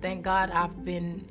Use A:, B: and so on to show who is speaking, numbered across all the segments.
A: thank God I've been,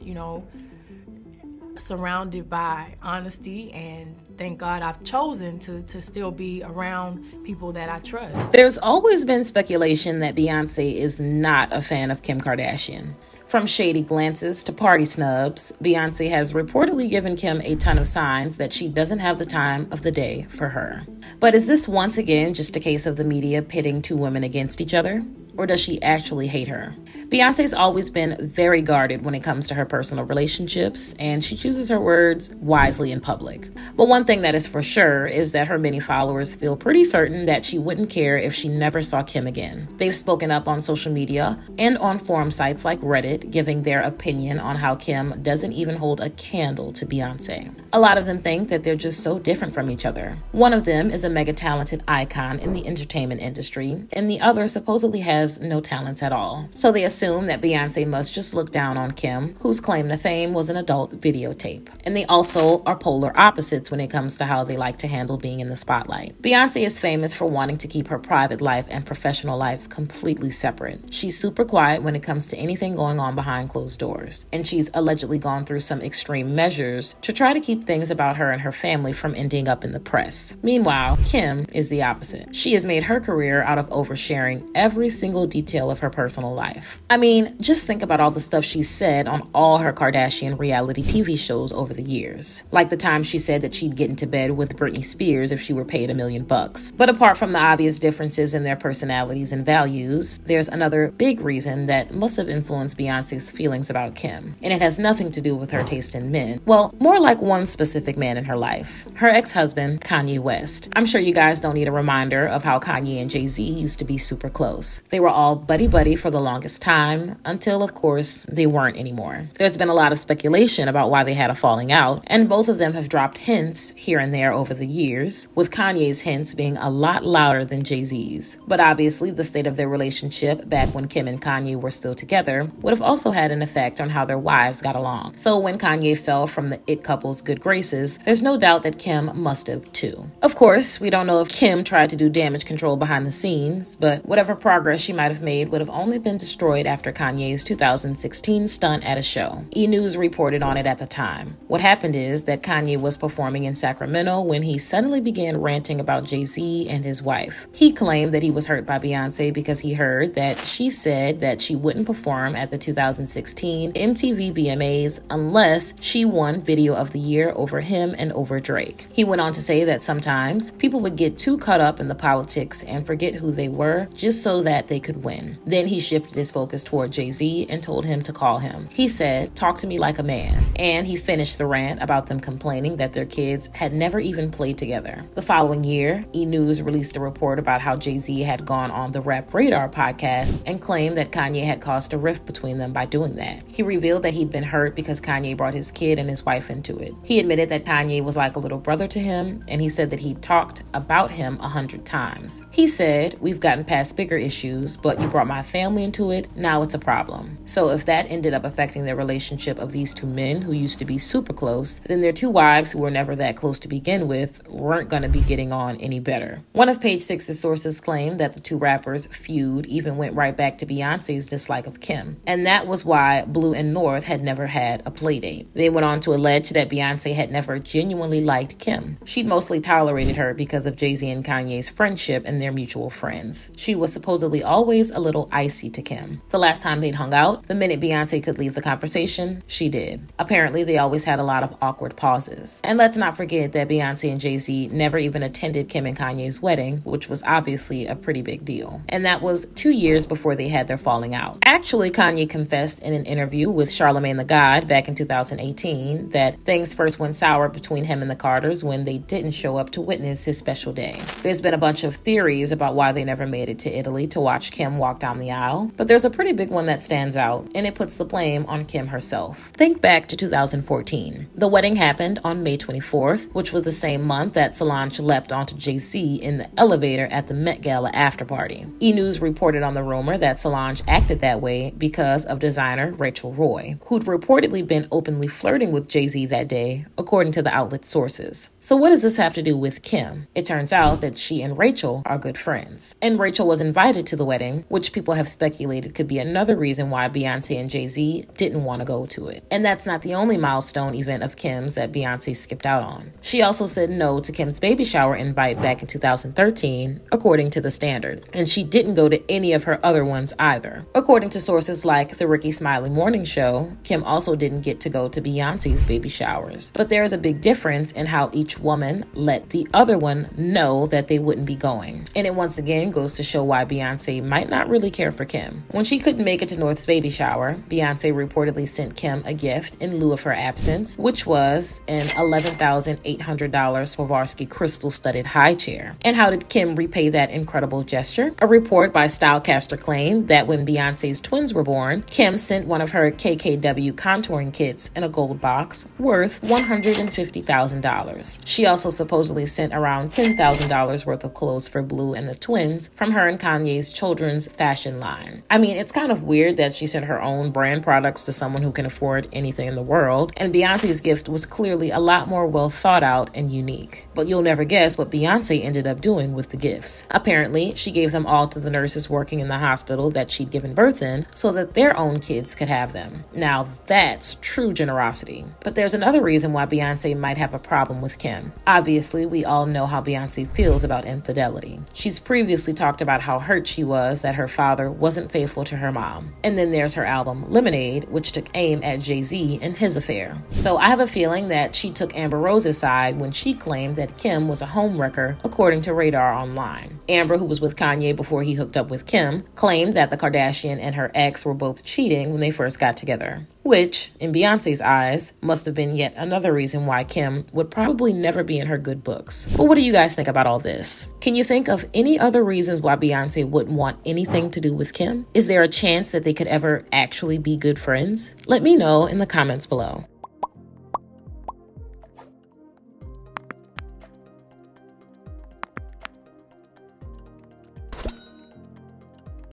A: surrounded by honesty, and thank God I've chosen to still be around people that I trust.
B: There's always been speculation that Beyonce is not a fan of Kim Kardashian. From shady glances to party snubs, Beyonce has reportedly given Kim a ton of signs that she doesn't have the time of the day for her. But is this once again just a case of the media pitting two women against each other? Or does she actually hate her? Beyonce's always been very guarded when it comes to her personal relationships, and she chooses her words wisely in public. But one thing that is for sure is that her many followers feel pretty certain that she wouldn't care if she never saw Kim again. They've spoken up on social media and on forum sites like Reddit, giving their opinion on how Kim doesn't even hold a candle to Beyonce. A lot of them think that they're just so different from each other. One of them is a mega talented icon in the entertainment industry, and the other supposedly has no talents at all. So they assume that Beyonce must just look down on Kim, whose claim to fame was an adult videotape. And they also are polar opposites when it comes to how they like to handle being in the spotlight. Beyonce is famous for wanting to keep her private life and professional life completely separate. She's super quiet when it comes to anything going on behind closed doors. And she's allegedly gone through some extreme measures to try to keep things about her and her family from ending up in the press. Meanwhile, Kim is the opposite. She has made her career out of oversharing every single detail of her personal life. I mean, just think about all the stuff she said on all her Kardashian reality TV shows over the years. Like the time she said that she'd get into bed with Britney Spears if she were paid $1 million. But apart from the obvious differences in their personalities and values, there's another big reason that must have influenced Beyonce's feelings about Kim. And it has nothing to do with her taste in men. Well, more like one specific man in her life. Her ex-husband, Kanye West. I'm sure you guys don't need a reminder of how Kanye and Jay-Z used to be super close. They were all buddy-buddy for the longest time, until, of course, they weren't anymore. There's been a lot of speculation about why they had a falling out, and both of them have dropped hints here and there over the years, with Kanye's hints being a lot louder than Jay-Z's. But obviously, the state of their relationship back when Kim and Kanye were still together would have also had an effect on how their wives got along. So when Kanye fell from the it couple's good graces, there's no doubt that Kim must have too. Of course, we don't know if Kim tried to do damage control behind the scenes, but whatever progress she might have made would have only been destroyed after Kanye's 2016 stunt at a show. E! News reported on it at the time. What happened is that Kanye was performing in Sacramento when he suddenly began ranting about Jay-Z and his wife. He claimed that he was hurt by Beyonce because he heard that she said that she wouldn't perform at the 2016 MTV VMAs unless she won Video of the Year over him and over Drake. He went on to say that sometimes people would get too caught up in the politics and forget who they were just so that they could win. Then he shifted his focus toward Jay-Z and told him to call him. He said, "Talk to me like a man." And he finished the rant about them complaining that their kids had never even played together. The following year, E! News released a report about how Jay-Z had gone on the Rap Radar podcast and claimed that Kanye had caused a rift between them by doing that. He revealed that he'd been hurt because Kanye brought his kid and his wife into it. He admitted that Kanye was like a little brother to him, and he said that he talked about him 100 times. He said, "We've gotten past bigger issues, but you brought my family into it, now it's a problem." So if that ended up affecting the relationship of these two men who used to be super close, then their two wives who were never that close to begin with weren't going to be getting on any better. One of Page Six's sources claimed that the two rappers' feud even went right back to Beyonce's dislike of Kim, and that was why Blue and North had never had a playdate. They went on to allege that Beyonce had never genuinely liked Kim. She'd mostly tolerated her because of Jay-Z and Kanye's friendship and their mutual friends. She was supposedly always a little icy to Kim. The last time they'd hung out, the minute Beyonce could leave the conversation, she did. Apparently, they always had a lot of awkward pauses. And let's not forget that Beyonce and Jay-Z never even attended Kim and Kanye's wedding, which was obviously a pretty big deal. And that was 2 years before they had their falling out. Actually, Kanye confessed in an interview with Charlamagne the God back in 2018 that things first went sour between him and the Carters when they didn't show up to witness his special day. There's been a bunch of theories about why they never made it to Italy to watch Kim walk down the aisle, but there's a pretty big one that stands out, and it puts the blame on Kim herself. Think back to 2014. The wedding happened on May 24th, which was the same month that Solange leapt onto Jay-Z in the elevator at the Met Gala after party. E! News reported on the rumor that Solange acted that way because of designer Rachel Roy, who'd reportedly been openly flirting with Jay-Z that day, according to the outlet's sources. So what does this have to do with Kim? It turns out that she and Rachel are good friends, and Rachel was invited to the wedding, which people have speculated could be another reason why Beyonce and Jay-Z didn't want to go to it. And that's not the only milestone event of Kim's that Beyonce skipped out on. She also said no to Kim's baby shower invite back in 2013, according to The Standard. And she didn't go to any of her other ones either. According to sources like the Ricky Smiley Morning Show, Kim also didn't get to go to Beyonce's baby showers. But there is a big difference in how each woman let the other one know that they wouldn't be going. And it once again goes to show why Beyonce might not really care for Kim. When she couldn't make it to North's baby shower, Beyonce reportedly sent Kim a gift in lieu of her absence, which was an $11,800 Swarovski crystal-studded high chair. And how did Kim repay that incredible gesture? A report by Stylecaster claimed that when Beyonce's twins were born, Kim sent one of her KKW contouring kits in a gold box worth $150,000. She also supposedly sent around $10,000 worth of clothes for Blue and the twins from her and Kanye's children's fashion line. I mean, it's kind of weird that she sent her own brand products to someone who can afford anything in the world, and Beyonce's gift was clearly a lot more well thought out and unique. But you'll never guess what Beyonce ended up doing with the gifts. Apparently, she gave them all to the nurses working in the hospital that she'd given birth in so that their own kids could have them. Now that's true generosity. But there's another reason why Beyonce might have a problem with Kim. Obviously, we all know how Beyonce feels about infidelity. She's previously talked about how hurt she was that her father wasn't faithful to her mom. And then there's her album Lemonade, which took aim at Jay-Z and his affair. So I have a feeling that she took Amber Rose's side when she claimed that Kim was a homewrecker, according to Radar Online. Amber, who was with Kanye before he hooked up with Kim, claimed that the Kardashian and her ex were both cheating when they first got together, which, in Beyonce's eyes, must have been yet another reason why Kim would probably never be in her good books. But what do you guys think about all this? Can you think of any other reasons why Beyonce wouldn't want anything to do with Kim? Is there a chance that they could ever actually be good friends? Let me know in the comments below.